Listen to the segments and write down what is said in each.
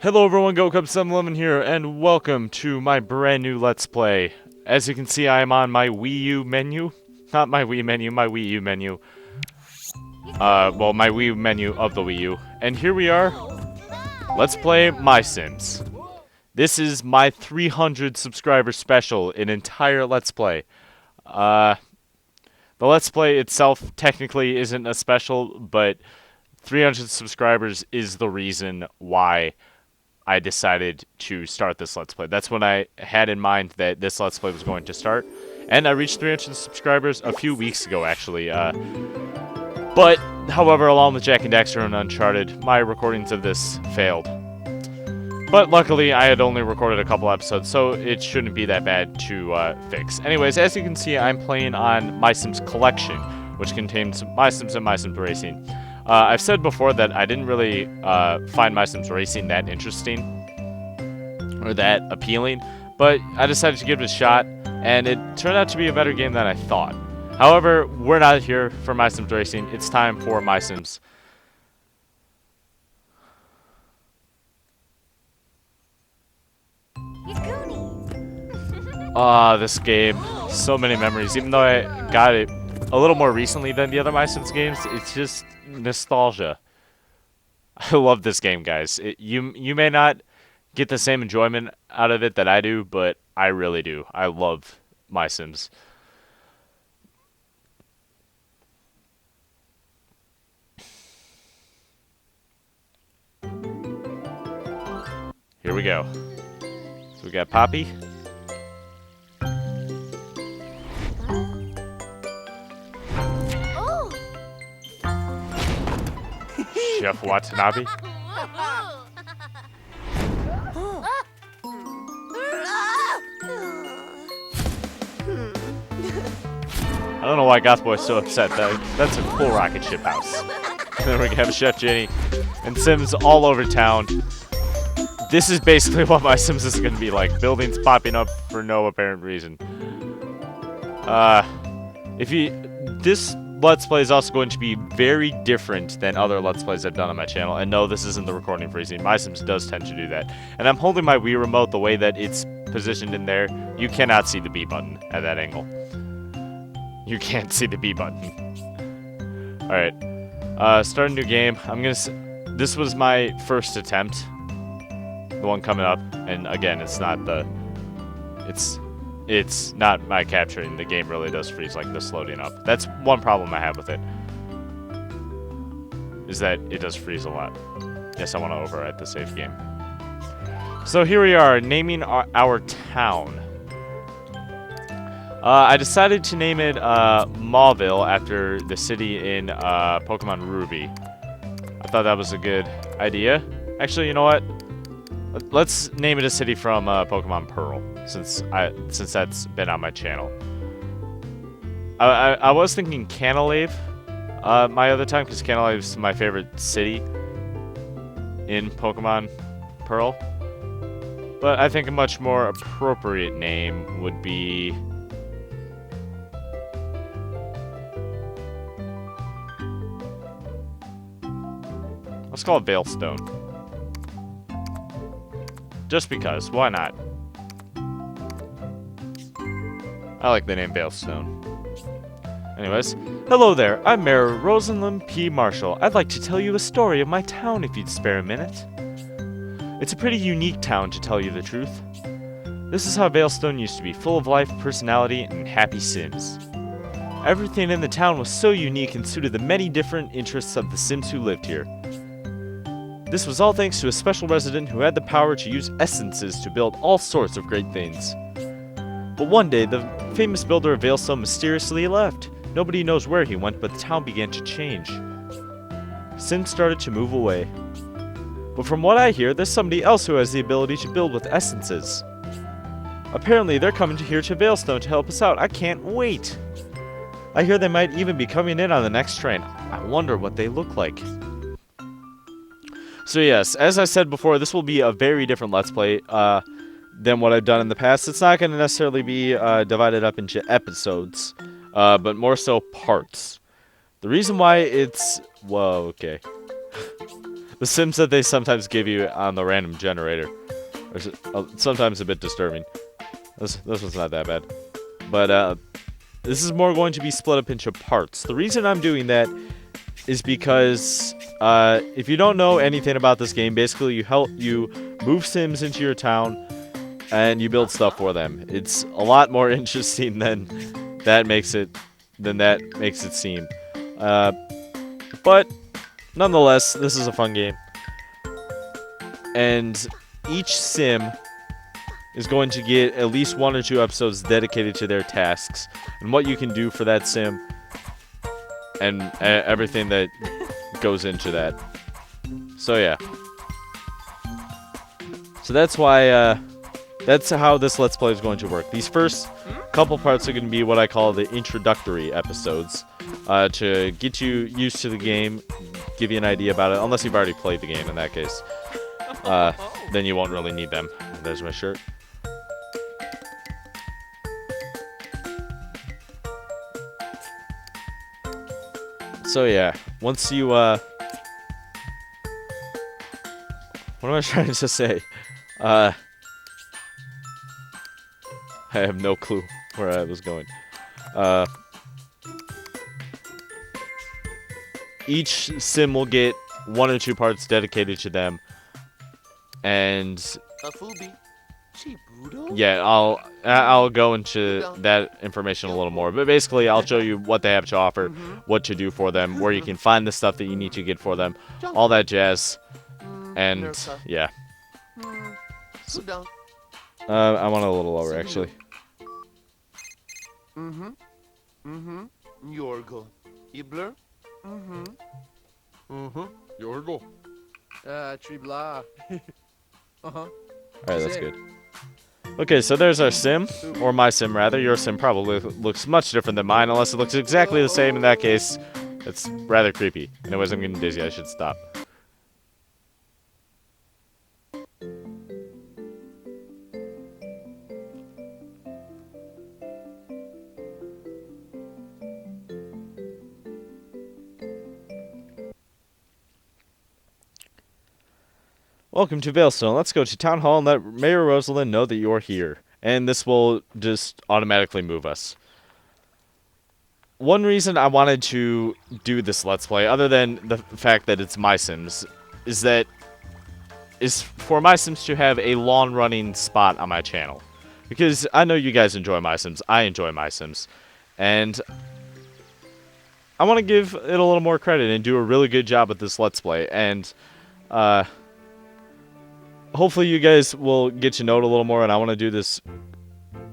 Hello everyone, GoCub711 here, and welcome to my brand new Let's Play. As you can see, I am on my Wii U menu. Not my Wii menu, my Wii U menu. Well, my Wii menu of the Wii U. And here we are. Let's play MySims. This is my 300 subscriber special, an entire Let's Play. The Let's Play itself technically isn't a special, but 300 subscribers is the reason why I decided to start this Let's Play. That's when I had in mind that this Let's Play was going to start. And I reached 300 subscribers a few weeks ago, actually. But, however, along with Jack and Daxter and Uncharted, my recordings of this failed. But luckily, I had only recorded a couple episodes, so it shouldn't be that bad to fix. Anyways, as you can see, I'm playing on MySims Collection, which contains MySims and MySims Racing. I've said before that I didn't really find MySims Racing that interesting or that appealing, but I decided to give it a shot, and it turned out to be a better game than I thought. However, we're not here for MySims Racing. It's time for MySims. This game, so many memories. Even though I got it a little more recently than the other MySims games, it's just nostalgia. I love this game, guys. You may not get the same enjoyment out of it that I do, but I really do. I love MySims. Here we go. So we got Poppy. Chef Watanabe. I don't know why Gothboy's so upset. That's a cool rocket ship house. And then we have Chef Jenny and Sims all over town. This is basically what MySims is going to be like. Buildings popping up for no apparent reason. This Let's Play is also going to be very different than other Let's Plays I've done on my channel. And no, this isn't the recording freezing. MySims does tend to do that. And I'm holding my Wii remote the way that it's positioned in there. You cannot see the B button at that angle. You can't see the B button. Alright. Start a new game. This was my first attempt. The one coming up. And again, it's not my capturing. The game really does freeze like this loading up. That's one problem I have with it. Is that it does freeze a lot. Yes, I want to overwrite the save game. So here we are, naming our town. I decided to name it Mauville after the city in Pokemon Ruby. I thought that was a good idea. Actually, you know what? Let's name it a city from Pokemon Pearl, since that's been on my channel. I was thinking Canalave my other time, because Canalave is my favorite city in Pokemon Pearl. But I think a much more appropriate name would be... let's call it Vale Stone. Just because, why not? I like the name Vale Stone. Anyways, hello there, I'm Mayor Rosamund P. Marshall. I'd like to tell you a story of my town if you'd spare a minute. It's a pretty unique town, to tell you the truth. This is how Vale Stone used to be, full of life, personality, and happy Sims. Everything in the town was so unique and suited the many different interests of the Sims who lived here. This was all thanks to a special resident who had the power to use essences to build all sorts of great things. But one day, the famous builder of Vale Stone mysteriously left. Nobody knows where he went, but the town began to change. Sims started to move away. But from what I hear, there's somebody else who has the ability to build with essences. Apparently, they're coming here to Vale Stone to help us out. I can't wait! I hear they might even be coming in on the next train. I wonder what they look like. So yes, as I said before, this will be a very different Let's Play than what I've done in the past. It's not going to necessarily be divided up into episodes, but more so parts. The reason why it's... whoa, okay. The Sims that they sometimes give you on the random generator are sometimes a bit disturbing. This one's not that bad. But, this is more going to be split up into parts. The reason I'm doing that is because, if you don't know anything about this game, basically you move Sims into your town, and you build stuff for them. It's a lot more interesting than that makes it seem. But nonetheless, this is a fun game. And each Sim is going to get at least 1 or 2 episodes dedicated to their tasks and what you can do for that Sim and everything that goes into that. So yeah. So that's why, that's how this Let's Play is going to work. These first couple parts are going to be what I call the introductory episodes, to get you used to the game, give you an idea about it, unless you've already played the game in that case. Then you won't really need them. There's my shirt. So yeah, once you, what am I trying to say? I have no clue where I was going. Each Sim will get 1 or 2 parts dedicated to them, and yeah, I'll go into that information a little more. But basically, I'll show you what they have to offer, what to do for them, where you can find the stuff that you need to get for them, all that jazz, and yeah. So, I want a little lower, actually. Yorgo. Ibler? Yorgo. Tribla. Alright, that's good. Okay, so there's our Sim, or my Sim rather. Your Sim probably looks much different than mine, unless it looks exactly the same. In that case, it's rather creepy. Anyways, I'm getting dizzy. I should stop. Welcome to Vale Stone. Let's go to Town Hall and let Mayor Rosalind know that you're here. And this will just automatically move us. One reason I wanted to do this Let's Play, other than the fact that it's MySims, is for MySims to have a long-running spot on my channel. Because I know you guys enjoy MySims. I enjoy MySims. And I want to give it a little more credit and do a really good job with this Let's Play. And, hopefully you guys will get to know it a little more, and I want to do this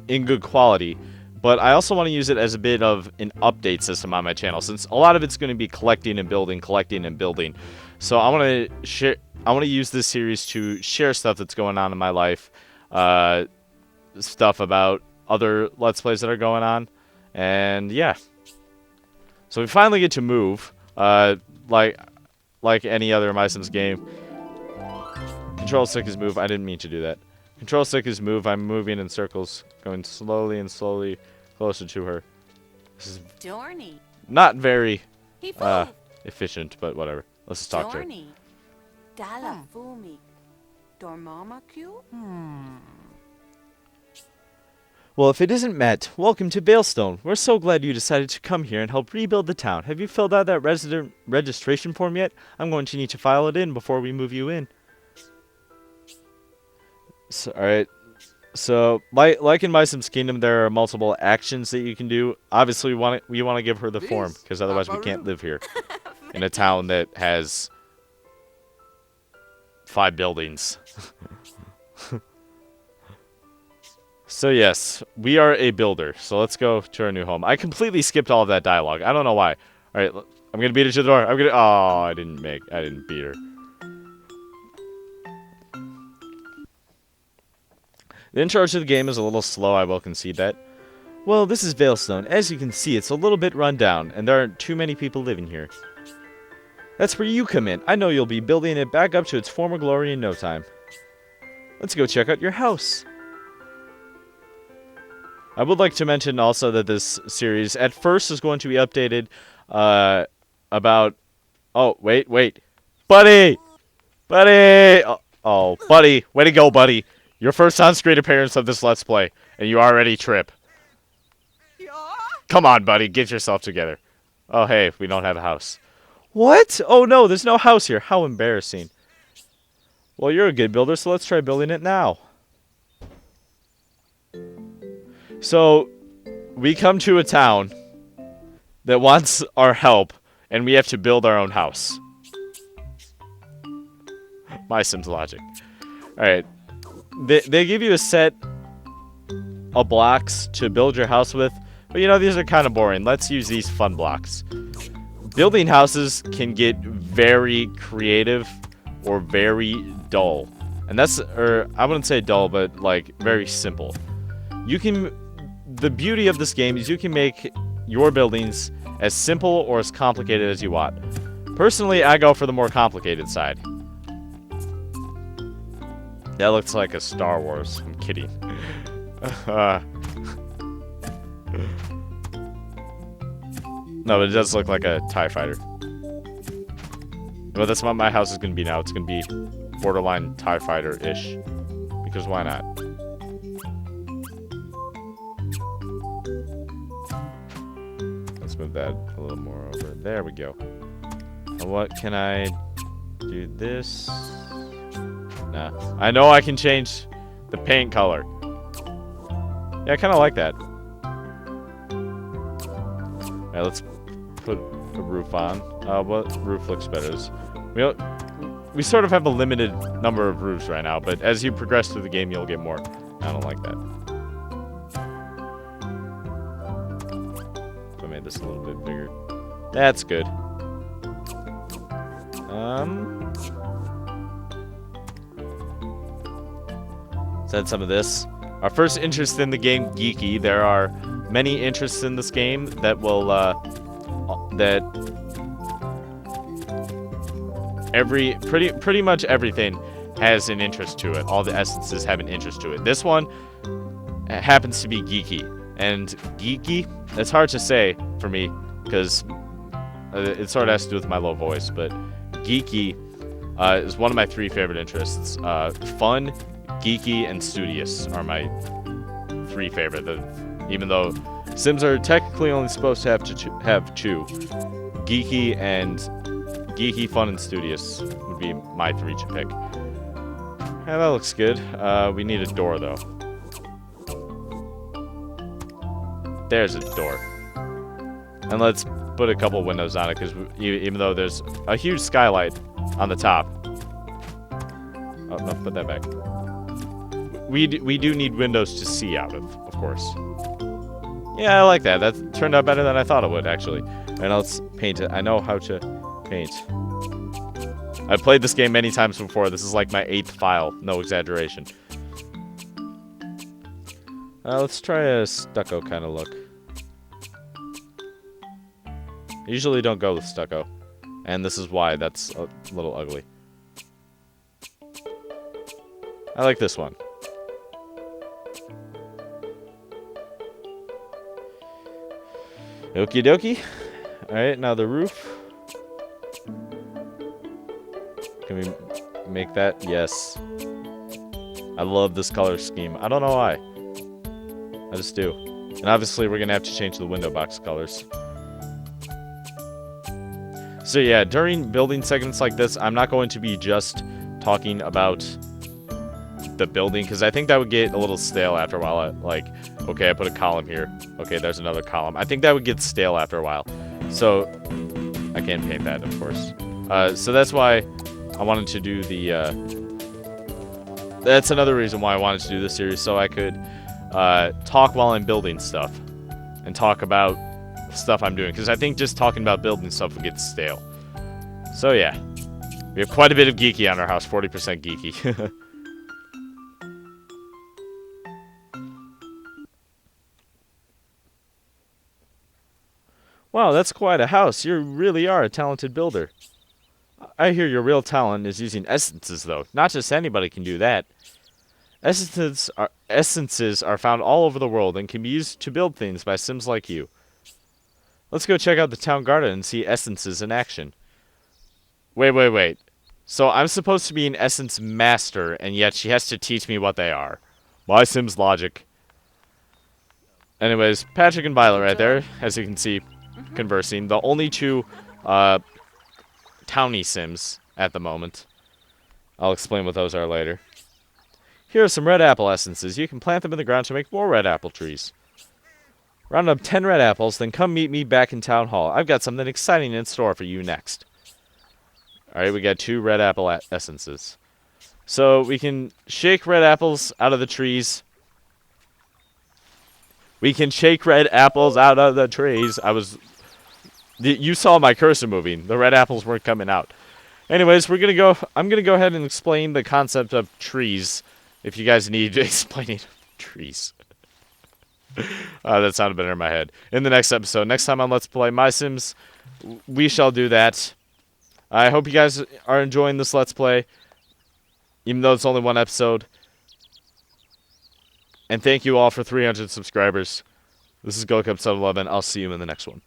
in good quality. But I also want to use it as a bit of an update system on my channel, since a lot of it's going to be collecting and building. So I want to share. I want to use this series to share stuff that's going on in my life, stuff about other Let's Plays that are going on, and yeah. So we finally get to move, like any other MySims game. Control stick is move. I didn't mean to do that. Control stick is move. I'm moving in circles, going slowly and slowly closer to her. This is not very efficient, but whatever. Let's just talk to her. Well, if it isn't Matt, welcome to Vale Stone. We're so glad you decided to come here and help rebuild the town. Have you filled out that resident registration form yet? I'm going to need to file it in before we move you in. So, alright, so like in MySims Kingdom, there are multiple actions that you can do. Obviously, we want to give her the form, because otherwise we can't live here in a town that has 5 buildings. So yes, we are a builder. So let's go to our new home. I completely skipped all of that dialogue. I don't know why. Alright, I'm gonna beat her to the door. Oh, I didn't beat her. The intro to the game is a little slow, I will concede that. Well, this is Vale Stone. As you can see, it's a little bit run down, and there aren't too many people living here. That's where you come in. I know you'll be building it back up to its former glory in no time. Let's go check out your house. I would like to mention also that this series, at first, is going to be updated, about... Oh, wait. Buddy! Buddy! Oh, buddy. Way to go, buddy. Your first on-screen appearance of this Let's Play, and you already trip. Come on, buddy. Get yourself together. Oh, hey, we don't have a house. What? Oh, no, there's no house here. How embarrassing. Well, you're a good builder, so let's try building it now. So, we come to a town that wants our help, and we have to build our own house. MySims logic. Alright. They give you a set of blocks to build your house with, but you know, these are kind of boring. Let's use these fun blocks. Building houses can get very creative or very dull. And that's, or I wouldn't say dull, but like very simple. The beauty of this game is you can make your buildings as simple or as complicated as you want. Personally, I go for the more complicated side. That looks like a Star Wars. I'm kidding. No, but it does look like a TIE fighter. Well, that's what my house is going to be now. It's going to be borderline TIE fighter-ish. Because why not? Let's move that a little more over. There we go. And what can I do this? Nah. I know I can change the paint color. Yeah, I kind of like that. Alright, let's put a roof on. What roof looks better? We sort of have a limited number of roofs right now, but as you progress through the game, you'll get more. I don't like that. I made this a little bit bigger. That's good. Let's add some of this. Our first interest in the game, geeky. There are many interests in this game that will, pretty much everything has an interest to it. All the essences have an interest to it. This one happens to be geeky. And geeky, it's hard to say for me, because it sort of has to do with my low voice, but geeky is one of my 3 favorite interests. Fun, geeky, and studious are my 3 favorite. Even though Sims are technically only supposed to have 2. Geeky, fun, and studious would be my 3 to pick. Yeah, that looks good. We need a door, though. There's a door. And let's put a couple windows on it, because even though there's a huge skylight on the top. Oh, no, put that back. We do need windows to see out of course. Yeah, I like that. That turned out better than I thought it would, actually. And let's paint it. I know how to paint. I've played this game many times before. This is like my 8th file. No exaggeration. Let's try a stucco kind of look. I usually don't go with stucco. And this is why that's a little ugly. I like this one. Okie dokie. Alright, now the roof. Can we make that? Yes. I love this color scheme. I don't know why. I just do. And obviously we're gonna have to change the window box colors. So yeah, during building segments like this, I'm not going to be just talking about the building, because I think that would get a little stale after a while. Like, okay, I put a column here. Okay, there's another column. I think that would get stale after a while. So, I can't paint that, of course. So that's why I wanted to do the, that's another reason why I wanted to do this series, so I could talk while I'm building stuff. And talk about stuff I'm doing. Because I think just talking about building stuff would get stale. So yeah. We have quite a bit of geeky on our house. 40% geeky. Wow, that's quite a house. You really are a talented builder. I hear your real talent is using essences, though. Not just anybody can do that. Essences are found all over the world and can be used to build things by Sims like you. Let's go check out the town garden and see essences in action. Wait. So I'm supposed to be an essence master, and yet she has to teach me what they are. MySims logic. Anyways, Patrick and Violet right there, as you can see, conversing. The only two towny sims at the moment. I'll explain what those are later. Here are some red apple essences. You can plant them in the ground to make more red apple trees. Round up 10 red apples, then come meet me back in Town Hall. I've got something exciting in store for you next. Alright, we got 2 red apple essences. So we can shake red apples out of the trees. We can shake red apples out of the trees. You saw my cursor moving. The red apples weren't coming out. Anyways, I'm gonna go ahead and explain the concept of trees. If you guys need explaining trees. That sounded better in my head. In the next episode. Next time on Let's Play MySims, we shall do that. I hope you guys are enjoying this Let's Play, even though it's only 1 episode. And thank you all for 300 subscribers. This is GoCup711. I'll see you in the next one.